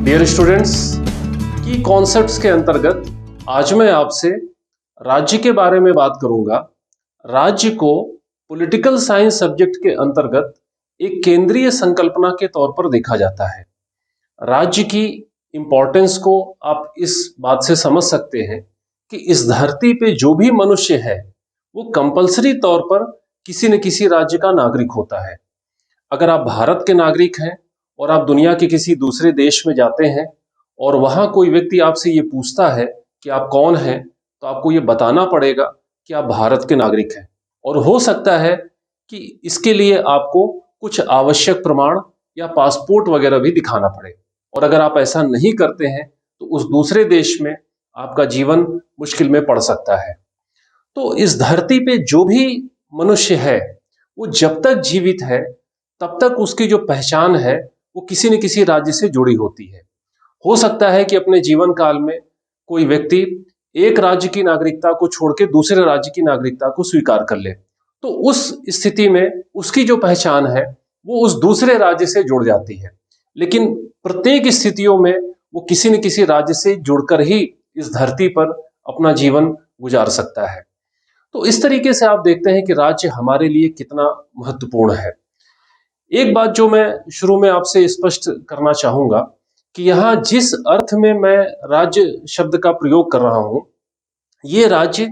Dear students, की concepts के अंतर्गत आज मैं आपसे राज्य के बारे में बात करूंगा। राज्य को पॉलिटिकल साइंस सब्जेक्ट के अंतर्गत एक केंद्रीय संकल्पना के तौर पर देखा जाता है। राज्य की इंपॉर्टेंस को आप इस बात से समझ सकते हैं कि इस धरती पे जो भी मनुष्य है वो कंपलसरी तौर पर किसी न किसी राज्य का नागरिक होता है। अगर आप भारत के नागरिक हैं और आप दुनिया के किसी दूसरे देश में जाते हैं और वहां कोई व्यक्ति आपसे ये पूछता है कि आप कौन हैं, तो आपको ये बताना पड़ेगा कि आप भारत के नागरिक हैं। और हो सकता है कि इसके लिए आपको कुछ आवश्यक प्रमाण या पासपोर्ट वगैरह भी दिखाना पड़े। और अगर आप ऐसा नहीं करते हैं तो उस दूसरे देश में आपका जीवन मुश्किल में पड़ सकता है। तो इस धरती पे जो भी मनुष्य है वो जब तक जीवित है तब तक उसकी जो पहचान है वो किसी न किसी राज्य से जुड़ी होती है। हो सकता है कि अपने जीवन काल में कोई व्यक्ति एक राज्य की नागरिकता को छोड़ के दूसरे राज्य की नागरिकता को स्वीकार कर ले, तो उस स्थिति में उसकी जो पहचान है वो उस दूसरे राज्य से जुड़ जाती है। लेकिन प्रत्येक स्थितियों में वो किसी न किसी राज्य से जुड़कर ही इस धरती पर अपना जीवन गुजार सकता है। तो इस तरीके से आप देखते हैं कि राज्य हमारे लिए कितना महत्वपूर्ण है। एक बात जो मैं शुरू में आपसे स्पष्ट करना चाहूंगा कि यहाँ जिस अर्थ में मैं राज्य शब्द का प्रयोग कर रहा हूं, ये राज्य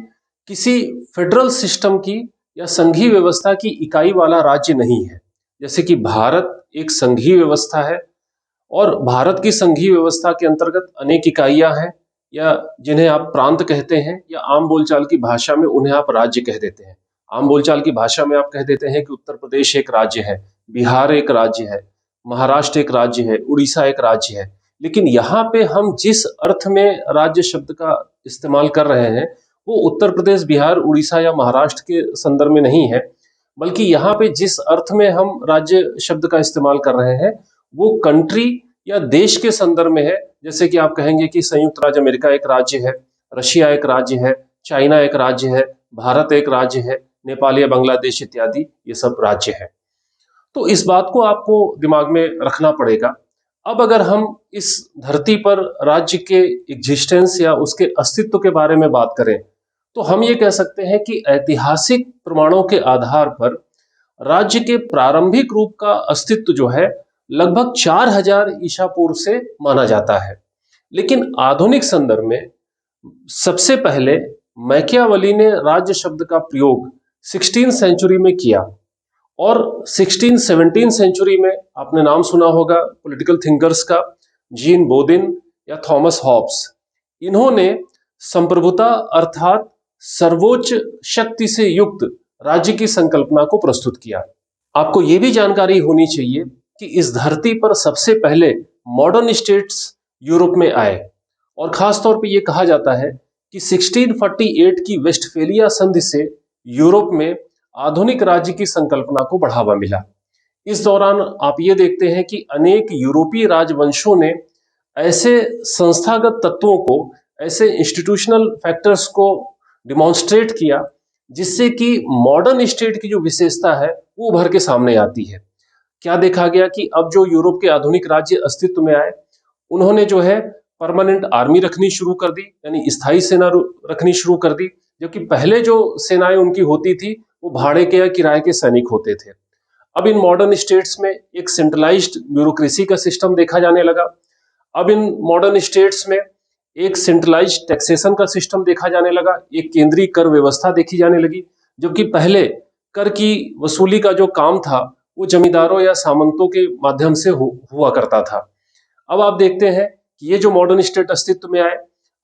किसी फेडरल सिस्टम की या संघीय व्यवस्था की इकाई वाला राज्य नहीं है। जैसे कि भारत एक संघीय व्यवस्था है और भारत की संघीय व्यवस्था के अंतर्गत अनेक इकाइयां हैं, या जिन्हें आप प्रांत कहते हैं, या आम बोलचाल की भाषा में उन्हें आप राज्य कह देते हैं। आम बोलचाल की भाषा में आप कह देते हैं कि उत्तर प्रदेश एक राज्य है, बिहार एक राज्य है, महाराष्ट्र एक राज्य है, उड़ीसा एक राज्य है। लेकिन यहाँ पे हम जिस अर्थ में राज्य शब्द का इस्तेमाल कर रहे हैं वो उत्तर प्रदेश, बिहार, उड़ीसा या महाराष्ट्र के संदर्भ में नहीं है, बल्कि यहाँ पे जिस अर्थ में हम राज्य शब्द का इस्तेमाल कर रहे हैं वो कंट्री या देश के संदर्भ में है। जैसे कि आप कहेंगे कि संयुक्त राज्य अमेरिका एक राज्य है, रशिया एक राज्य है, चाइना एक राज्य है, भारत एक राज्य है, नेपाल या बांग्लादेश इत्यादि ये सब राज्य है। तो इस बात को आपको दिमाग में रखना पड़ेगा। अब अगर हम इस धरती पर राज्य के एग्जिस्टेंस या उसके अस्तित्व के बारे में बात करें तो हम ये कह सकते हैं कि ऐतिहासिक प्रमाणों के आधार पर राज्य के प्रारंभिक रूप का अस्तित्व जो है लगभग 4000 ईसा पूर्व से माना जाता है। लेकिन आधुनिक संदर्भ में सबसे पहले मैकियावेली ने राज्य शब्द का प्रयोग 16वीं सेंचुरी में किया, और 16-17 सेंचुरी में आपने नाम सुना होगा पॉलिटिकल थिंकर्स का, जीन बोदिन या थॉमस हॉब्स। इन्होंने संप्रभुता अर्थात सर्वोच्च शक्ति से युक्त राज्य की संकल्पना को प्रस्तुत किया। आपको यह भी जानकारी होनी चाहिए कि इस धरती पर सबसे पहले मॉडर्न स्टेट्स यूरोप में आए, और खास तौर पे ये कहा जाता है कि 1648 की वेस्टफेलिया संधि से यूरोप में आधुनिक राज्य की संकल्पना को बढ़ावा मिला। इस दौरान आप ये देखते हैं कि अनेक यूरोपीय राजवंशों ने ऐसे संस्थागत तत्वों को, ऐसे इंस्टीट्यूशनल फैक्टर्स को डिमॉन्स्ट्रेट किया जिससे कि मॉडर्न स्टेट की जो विशेषता है वो उभर के सामने आती है। क्या देखा गया कि अब जो यूरोप के आधुनिक राज्य अस्तित्व में आए उन्होंने जो है परमानेंट आर्मी रखनी शुरू कर दी, यानी स्थायी सेना रखनी शुरू कर दी, जबकि पहले जो सेनाएं उनकी होती थी वो भाड़े के या किराए के सैनिक होते थे। अब इन मॉडर्न स्टेट्स में एक सेंट्रलाइज्ड ब्यूरोक्रेसी का सिस्टम देखा जाने लगा। अब इन मॉडर्न स्टेट्स में एक सेंट्रलाइज्ड टैक्सेशन का सिस्टम देखा जाने लगा, एक केंद्रीय कर व्यवस्था देखी जाने लगी, जबकि पहले कर की वसूली का जो काम था वो जमींदारों या सामंतों के माध्यम से हुआ करता था। अब आप देखते हैं कि ये जो मॉडर्न स्टेट अस्तित्व में आए,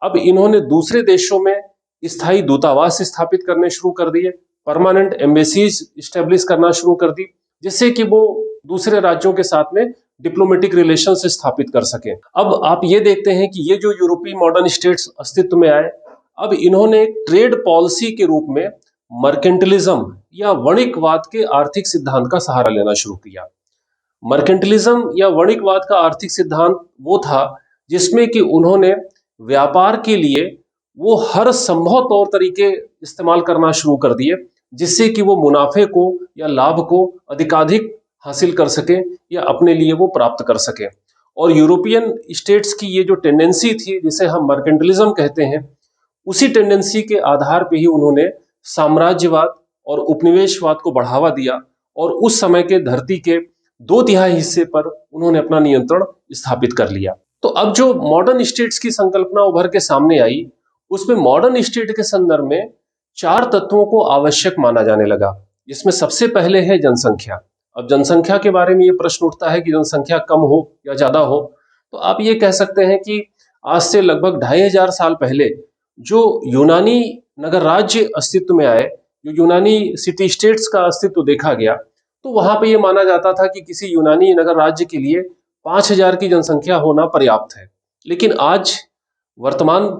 अब इन्होंने दूसरे देशों में स्थायी दूतावास स्थापित करने शुरू कर दिए, परमानेंट एम्बेसीज स्टेब्लिश करना शुरू कर दी, जिससे कि वो दूसरे राज्यों के साथ में डिप्लोमेटिक रिलेशंस स्थापित कर सकें। अब आप ये देखते हैं कि ये जो यूरोपीय मॉडर्न स्टेट्स अस्तित्व में आए, अब इन्होंने ट्रेड पॉलिसी के रूप में मर्केंटिलिज्म या वणिकवाद के आर्थिक सिद्धांत का सहारा लेना शुरू किया। मर्केंटिलिज्म या वणिकवाद का आर्थिक सिद्धांत वो था जिसमें कि उन्होंने व्यापार के लिए वो हर संभव तौर तरीके इस्तेमाल करना शुरू कर दिए जिससे कि वो मुनाफे को या लाभ को अधिकाधिक हासिल कर सके या अपने लिए वो प्राप्त कर सके। और यूरोपियन स्टेट्स की ये जो टेंडेंसी थी जिसे हम मर्केंटलिज्म कहते हैं, उसी टेंडेंसी के आधार पे ही उन्होंने साम्राज्यवाद और उपनिवेशवाद को बढ़ावा दिया और उस समय के धरती के 2/3 हिस्से पर उन्होंने अपना नियंत्रण स्थापित कर लिया। तो अब जो मॉडर्न स्टेट्स की संकल्पना उभर के सामने आई, उसमें मॉडर्न स्टेट के संदर्भ में 4 तत्वों को आवश्यक माना जाने लगा, जिसमें सबसे पहले है जनसंख्या। अब जनसंख्या के बारे में ये प्रश्न उठता है कि जनसंख्या कम हो या ज्यादा हो, तो आप ये कह सकते हैं कि आज से लगभग 2500 साल पहले जो यूनानी नगर राज्य अस्तित्व में आए, जो यूनानी सिटी स्टेट्स का अस्तित्व देखा गया, तो वहां पे ये माना जाता था कि किसी यूनानी नगर राज्य के लिए 5000 की जनसंख्या होना पर्याप्त है। लेकिन आज वर्तमान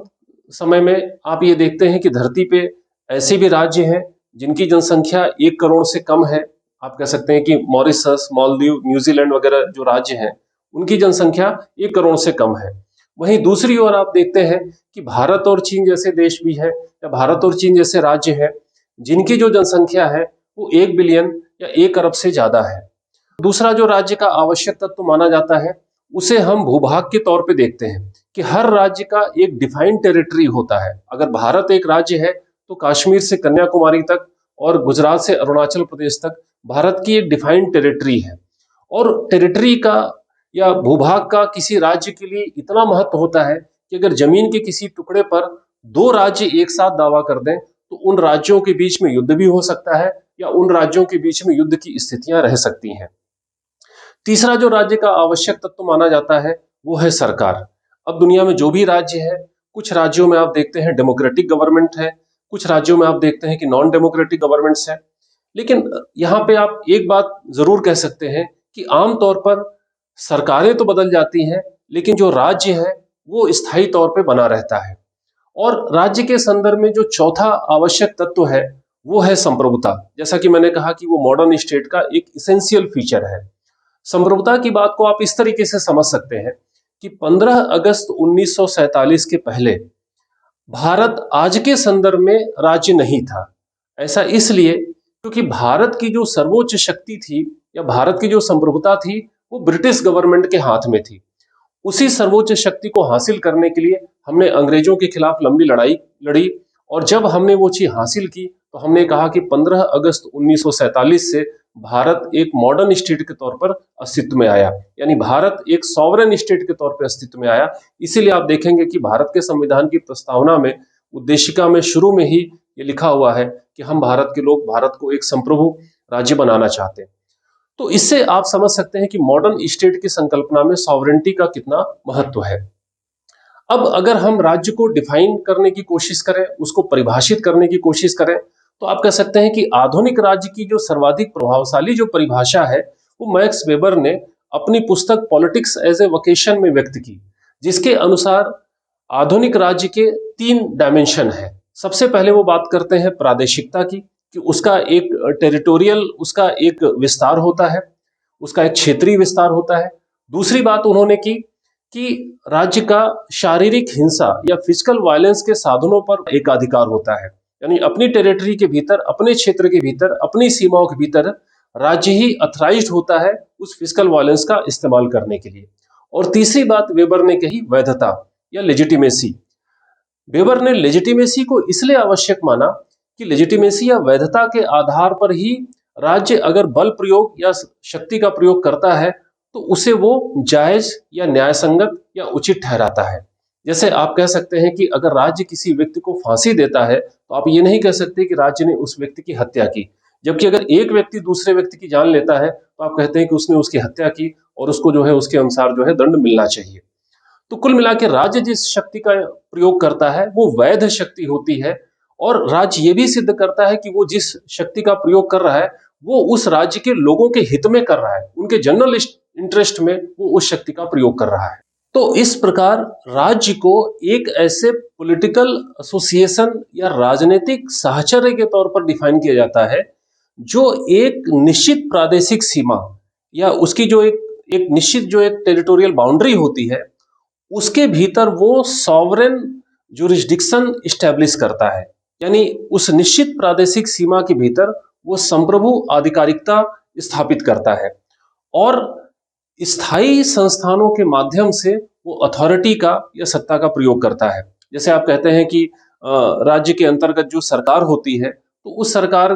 समय में आप ये देखते हैं कि धरती पे ऐसे भी राज्य हैं जिनकी जनसंख्या 1 करोड़ से कम है। आप कह सकते हैं कि मॉरिशस, मालदीव, न्यूजीलैंड वगैरह जो राज्य हैं, उनकी जनसंख्या 1 करोड़ से कम है। वहीं दूसरी ओर आप देखते हैं कि भारत और चीन जैसे देश भी है, या भारत और चीन जैसे राज्य हैं, जिनकी जो जनसंख्या है वो 1 बिलियन या 1 अरब से ज्यादा है। दूसरा जो राज्य का आवश्यक तत्व माना जाता है, उसे हम भूभाग के तौर पे देखते हैं कि हर राज्य का एक डिफाइंड टेरिटरी होता है। अगर भारत एक राज्य है तो कश्मीर से कन्याकुमारी तक और गुजरात से अरुणाचल प्रदेश तक भारत की एक डिफाइंड टेरिटरी है। और टेरिटरी का या भूभाग का किसी राज्य के लिए इतना महत्व होता है कि अगर जमीन के किसी टुकड़े पर 2 राज्य एक साथ दावा कर दें तो उन राज्यों के बीच में युद्ध भी हो सकता है, या उन राज्यों के बीच में युद्ध की स्थितियां रह सकती हैं। तीसरा जो राज्य का आवश्यक तत्व माना जाता है वो है सरकार। अब दुनिया में जो भी राज्य है, कुछ राज्यों में आप देखते हैं डेमोक्रेटिक गवर्नमेंट है, कुछ राज्यों में आप देखते हैं कि नॉन डेमोक्रेटिक गवर्नमेंट्स है। लेकिन यहाँ पे आप एक बात जरूर कह सकते हैं कि आमतौर पर सरकारें तो बदल जाती हैं, लेकिन जो राज्य है वो स्थायी तौर पे बना रहता है। और राज्य के संदर्भ में जो चौथा आवश्यक तत्व है वो है संप्रभुता। जैसा कि मैंने कहा कि वो मॉडर्न स्टेट का एक इसेंशियल फीचर है। संप्रभुता की बात को आप इस तरीके से समझ सकते हैं कि 15 अगस्त 1947 के पहले भारत आज के संदर्भ में राज्य नहीं था। ऐसा इसलिए क्योंकि भारत की जो सर्वोच्च शक्ति थी या भारत की जो संप्रभुता थी वो ब्रिटिश गवर्नमेंट के हाथ में थी। उसी सर्वोच्च शक्ति को हासिल करने के लिए हमने अंग्रेजों के खिलाफ लंबी लड़ाई लड़ी, और जब हमने वो चीज हासिल की तो हमने कहा कि 15 अगस्त 1947 से भारत एक मॉडर्न स्टेट के तौर पर अस्तित्व में आया, यानी भारत एक सॉवरेन स्टेट के तौर पर अस्तित्व में आया। इसीलिए आप देखेंगे कि भारत के संविधान की प्रस्तावना में, उद्देशिका में शुरू में ही ये लिखा हुआ है कि हम भारत के लोग भारत को एक संप्रभु राज्य बनाना चाहते हैं। तो इससे आप समझ सकते हैं कि मॉडर्न स्टेट की संकल्पना में सॉवरेनिटी का कितना महत्व है। अब अगर हम राज्य को डिफाइन करने की कोशिश करें, उसको परिभाषित करने की कोशिश करें, तो आप कह सकते हैं कि आधुनिक राज्य की जो सर्वाधिक प्रभावशाली जो परिभाषा है वो मैक्स वेबर ने अपनी पुस्तक पॉलिटिक्स एज ए वोकेशन में व्यक्त की, जिसके अनुसार आधुनिक राज्य के 3 डायमेंशन है। सबसे पहले वो बात करते हैं प्रादेशिकता की, कि उसका एक टेरिटोरियल, उसका एक विस्तार होता है, उसका एक क्षेत्रीय विस्तार होता है। दूसरी बात उन्होंने की कि राज्य का शारीरिक हिंसा या फिजिकल वायलेंस के साधनों पर एकाधिकार होता है, यानी अपनी टेरिटरी के भीतर, अपने क्षेत्र के भीतर, अपनी सीमाओं के भीतर राज्य ही अथराइज्ड होता है उस फिजिकल वायलेंस का इस्तेमाल करने के लिए। और तीसरी बात वेबर ने कही वैधता या लेजिटिमेसी। वेबर ने लेजिटिमेसी को इसलिए आवश्यक माना कि लेजिटिमेसी या वैधता के आधार पर ही राज्य अगर बल प्रयोग या शक्ति का प्रयोग करता है तो उसे वो जायज या न्यायसंगत या उचित ठहराता है। जैसे आप कह सकते हैं कि अगर राज्य किसी व्यक्ति को फांसी देता है तो आप ये नहीं कह सकते कि राज्य ने उस व्यक्ति की हत्या की, जबकि अगर एक व्यक्ति दूसरे व्यक्ति की जान लेता है तो आप कहते हैं कि उसने उसकी हत्या की और उसको जो है उसके अनुसार जो है दंड मिलना चाहिए। तो कुल मिला के राज्य जिस शक्ति का प्रयोग करता है वो वैध शक्ति होती है, और राज्य ये भी सिद्ध करता है कि वो जिस शक्ति का प्रयोग कर रहा है वो उस राज्य के लोगों के हित में कर रहा है, उनके जनरल इंटरेस्ट में वो उस शक्ति का प्रयोग कर रहा है। तो इस प्रकार राज्य को एक ऐसे पॉलिटिकल एसोसिएशन या राजनीतिक साहचर्य के तौर पर डिफाइन किया जाता है जो एक निश्चित प्रादेशिक सीमा या उसकी जो एक निश्चित जो एक टेरिटोरियल बाउंड्री होती है उसके भीतर वो सॉवरेन जुरिस्डिक्शन इस्टेब्लिश करता है, यानी उस निश्चित प्रादेशिक सीमा के भीतर वो संप्रभु आधिकारिकता स्थापित करता है। और स्थायी संस्थानों के माध्यम से वो अथॉरिटी का या सत्ता का प्रयोग करता है। जैसे आप कहते हैं कि राज्य के अंतर्गत जो सरकार होती है, तो उस सरकार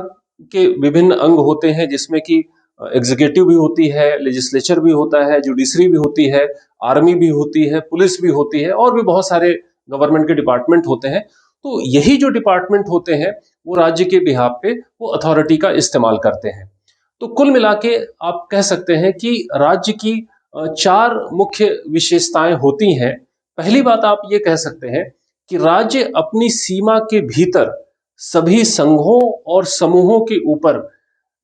के विभिन्न अंग होते हैं, जिसमें कि एग्जीक्यूटिव भी होती है, लेजिस्लेचर भी होता है, जुडिशरी भी होती है, आर्मी भी होती है, पुलिस भी होती है, और भी बहुत सारे गवर्नमेंट के डिपार्टमेंट होते हैं। तो यही जो डिपार्टमेंट होते हैं, वो राज्य के बिहाफ पे वो अथॉरिटी का इस्तेमाल करते हैं। तो कुल मिला के आप कह सकते हैं कि राज्य की चार मुख्य विशेषताएं होती हैं। पहली बात आप ये कह सकते हैं कि राज्य अपनी सीमा के भीतर सभी संघों और समूहों के ऊपर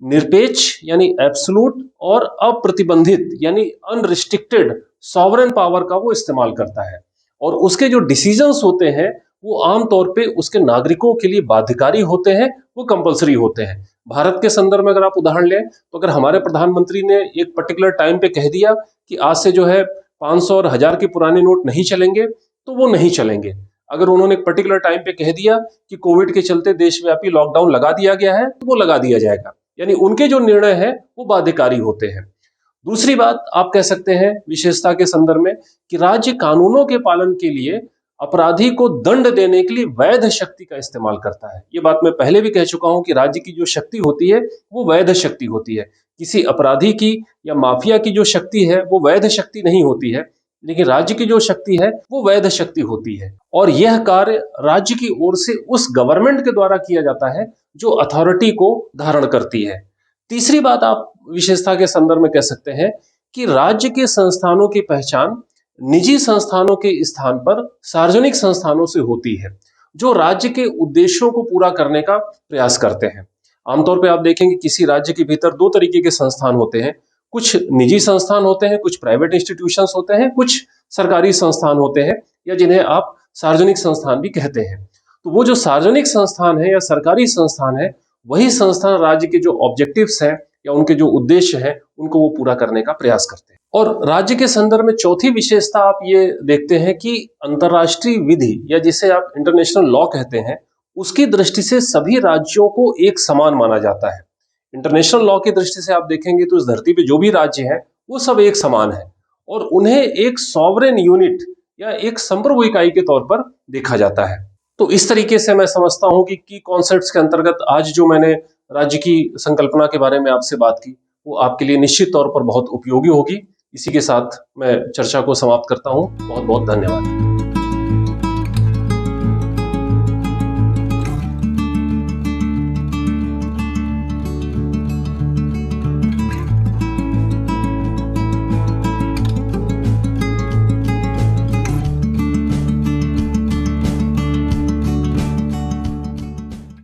निरपेक्ष यानी एब्सोल्यूट और अप्रतिबंधित यानी अनरिस्ट्रिक्टेड सॉवरेन पावर का वो इस्तेमाल करता है, और उसके जो डिसीजंस होते हैं वो आमतौर पे उसके नागरिकों के लिए बाध्यकारी होते हैं, वो कंपलसरी होते हैं। भारत के संदर्भ में अगर आप उदाहरण लें, तो अगर हमारे प्रधानमंत्री ने एक पर्टिकुलर टाइम पे कह दिया कि आज से जो है 500 और 1000 के पुराने नोट नहीं चलेंगे, तो वो नहीं चलेंगे। अगर उन्होंने एक पर्टिकुलर टाइम पे कह दिया कि कोविड के चलते देशव्यापी लॉकडाउन लगा दिया गया है, तो वो लगा दिया जाएगा। यानी उनके जो निर्णय हैं वो बाध्यकारी होते हैं। दूसरी बात आप कह सकते हैं विशेषता के संदर्भ में कि राज्य कानूनों के पालन के लिए अपराधी को दंड देने के लिए वैध शक्ति का इस्तेमाल करता है। ये बात मैं पहले भी कह चुका हूं कि राज्य की जो शक्ति होती है वो वैध शक्ति होती है। किसी अपराधी की या माफिया की जो शक्ति है वो वैध शक्ति नहीं होती है, लेकिन राज्य की जो शक्ति है वो वैध शक्ति होती है, और यह कार्य राज्य की ओर से उस गवर्नमेंट के द्वारा किया जाता है जो अथॉरिटी को धारण करती है। तीसरी बात आप विशेषता के संदर्भ में कह सकते हैं कि राज्य के संस्थानों की पहचान निजी संस्थानों के स्थान पर सार्वजनिक संस्थानों से होती है, जो राज्य के उद्देश्यों को पूरा करने का प्रयास करते हैं। आमतौर पर आप देखेंगे किसी राज्य के भीतर दो तरीके के संस्थान होते हैं, कुछ निजी संस्थान होते हैं, कुछ प्राइवेट इंस्टीट्यूशंस होते हैं, कुछ सरकारी संस्थान होते हैं, या जिन्हें आप सार्वजनिक संस्थान भी कहते हैं। तो वो जो सार्वजनिक संस्थान है या सरकारी संस्थान है, वही संस्थान राज्य के जो ऑब्जेक्टिव्स हैं या उनके जो उद्देश्य हैं उनको वो पूरा करने का प्रयास करते हैं। और राज्य के संदर्भ में चौथी विशेषता आप ये देखते हैं कि अंतर्राष्ट्रीय विधि या जिसे आप इंटरनेशनल लॉ कहते हैं, उसकी दृष्टि से सभी राज्यों को एक समान माना जाता है। इंटरनेशनल लॉ की दृष्टि से आप देखेंगे तो इस धरती पे जो भी राज्य हैं वो सब एक समान है, और उन्हें एक सॉवरेन यूनिट या एक संप्रभु इकाई के तौर पर देखा जाता है। तो इस तरीके से मैं समझता हूं कि की कॉन्सेप्ट्स के अंतर्गत आज जो मैंने राज्य की संकल्पना के बारे में आपसे बात की, वो आपके लिए निश्चित तौर पर बहुत उपयोगी होगी। इसी के साथ मैं चर्चा को समाप्त करता हूं। बहुत बहुत धन्यवाद।